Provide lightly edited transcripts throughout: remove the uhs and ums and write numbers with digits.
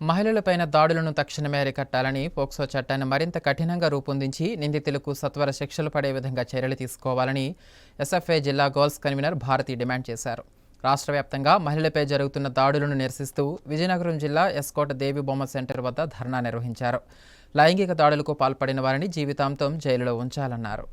మహిళలపైన దాడులను తక్షణమే అరికట్టాలని పోక్సో చట్టాన్ని మరింత కఠినంగా రూపొందించి నిందితులకు సత్వర శిక్షలు పడే విధంగా చర్యలు తీసుకోవాలని ఎస్ఎఫ్ఐ జిల్లా గర్ల్స్ కన్వీనర్ భారతి డిమాండ్ చేశారు. రాష్ట్ర వ్యాప్తంగా మహిళలపై జరుగుతున్న దాడులను నిరసిస్తూ విజయనగరం జిల్లా ఎస్కోట దేవి బొమ్మ సెంటర్ వద్ద ధర్నా నిర్వహించారు. లైంగిక దాడులకు పాల్పడిన వారిని జీవితాంతం జైలులో ఉంచాలన్నారు.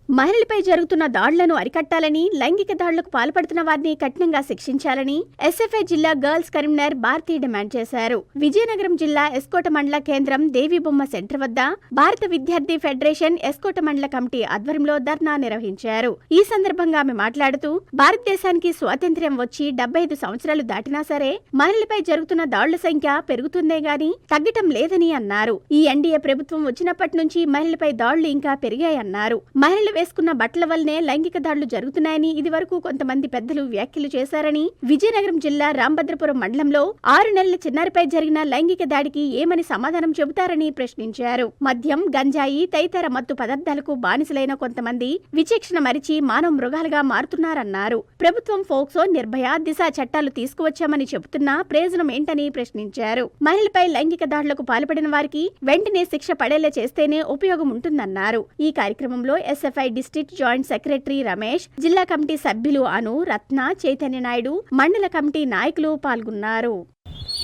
మహిళలపై జరుగుతున్న దాడులను అరికట్టాలని, లైంగిక దాడులకు పాల్పడుతున్న వారిని కఠినంగా శిక్షించాలని ఎస్ఎఫ్ఐ జిల్లా గర్ల్స్ కన్వీనర్ భారతి డిమాండ్ చేశారు. విజయనగరం జిల్లా ఎస్కోట మండల కేంద్రం దేవిబొమ్మ సెంటర్ వద్ద భారత విద్యార్థి ఫెడరేషన్ ఎస్కోట మండల కమిటీ ఆధ్వర్యంలో ధర్నా నిర్వహించారు. ఈ సందర్భంగా ఆమె మాట్లాడుతూ, భారతదేశానికి స్వాతంత్ర్యం వచ్చి 75 సంవత్సరాలు దాటినా సరే మహిళలపై జరుగుతున్న దాడుల సంఖ్య పెరుగుతుందే గాని తగ్గటం లేదని అన్నారు. ఈ ఎన్డీఏ ప్రభుత్వం వచ్చినప్పటి నుంచి మహిళలపై దాడులు ఇంకా పెరిగాయన్నారు. మహిళలు వేసుకున్న బట్టల వల్లనే లైంగిక దాడులు జరుగుతున్నాయని ఇదివరకు కొంతమంది పెద్దలు వ్యాఖ్యలు చేశారని, విజయనగరం జిల్లా రాంభద్రపురం మండలంలో 6 నెలల చిన్నారిపై జరిగిన లైంగిక దాడికి ఏమని సమాధానం చెబుతారని ప్రశ్నించారు. మద్యం, గంజాయి తదితర మత్తు పదార్థాలకు బానిసలైన కొంతమంది విచక్షణ మరిచి మానవ మృగాలుగా మారుతున్నారన్నారు. ప్రభుత్వం పోక్సో, నిర్భయ, దిశ చట్టాలు తీసుకువచ్చామని చెబుతున్నా ప్రయోజనం ఏంటని ప్రశ్నించారు. మహిళలపై లైంగిక దాడులకు పాల్పడిన వారికి వెంటనే శిక్ష పడేలా చేస్తేనే ఉపయోగం ఉంటుందన్నారు. ఈ కార్యక్రమంలో SFI district joint secretary Ramesh, జిల్లా కమిటీ సభ్యులు అను, రత్న, చైతన్య నాయుడు, మండల కమిటీ నాయకులు పాల్గొన్నారు.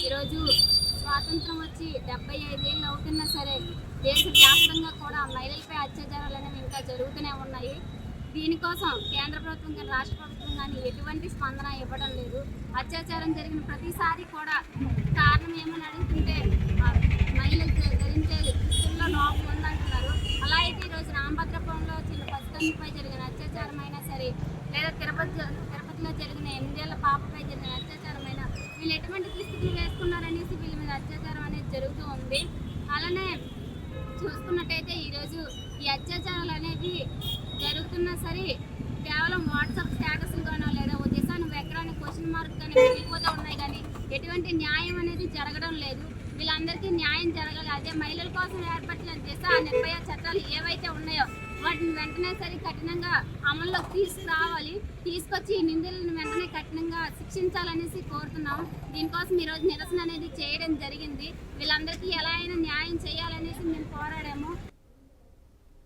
ఈరోజు స్వాతంత్రం వచ్చి 75 ఏళ్ళు అవుతున్నా సరే దేశవ్యాప్తంగా కూడా మహిళలపై అత్యాచారాలు అనేవి ఇంకా జరుగుతూనే ఉన్నాయి. దీనికోసం కేంద్ర ప్రభుత్వం కానీ రాష్ట్ర ప్రభుత్వం కానీ ఎటువంటి స్పందన ఇవ్వడం లేదు. అత్యాచారం జరిగిన ప్రతిసారి కూడా కారణం ఏమని అడుగుతుంటే మహిళలు ధరించే దుస్తుల్లో లోపం ఉందంటున్నారు. అలా అయితే ఈరోజు రాంభద్రపురంలో చిన్న పసికందుపై జరిగిన అత్యాచారం అయినా సరే, లేదా తిరుపతిలో జరిగిన 8 ఏళ్ల పాపపై జరిగిన అత్యాచారమైనా వీళ్ళు ఎటువంటి దుస్తులు వేసుకున్నారనేసి వీళ్ళ మీద అత్యాచారం అనేది జరుగుతూ ఉంది. అలానే చూసుకున్నట్టయితే ఈరోజు ఈ అత్యాచారాలు అనేవి జరుగుతున్నా సరే కేవలం వాట్సాప్ స్టేటస్లుగానో లేదా ఓ దిశ నువ్వు ఎక్కడానికి క్వశ్చన్ మార్క్ కానీ వెళ్ళిపోతూ ఉన్నాయి కానీ ఎటువంటి న్యాయం అనేది జరగడం లేదు. వీళ్ళందరికీ న్యాయం జరగాలి. అదే మహిళల కోసం ఏర్పడిన దిశ, నిర్భయ చట్టాలు ఏవైతే ఉన్నాయో వాటిని వెంటనే సరే కఠినంగా అమల్లోకి తీసుకురావాలి. తీసుకొచ్చి నిందితులను వెంటనే కఠినంగా శిక్షించాలనేసి కోరుతున్నాం. దీనికోసం ఈరోజు నిరసన అనేది చేయడం జరిగింది. వీళ్ళందరికీ ఎలా అయినా న్యాయం చేయాలనేసి మేము పోరాడాము.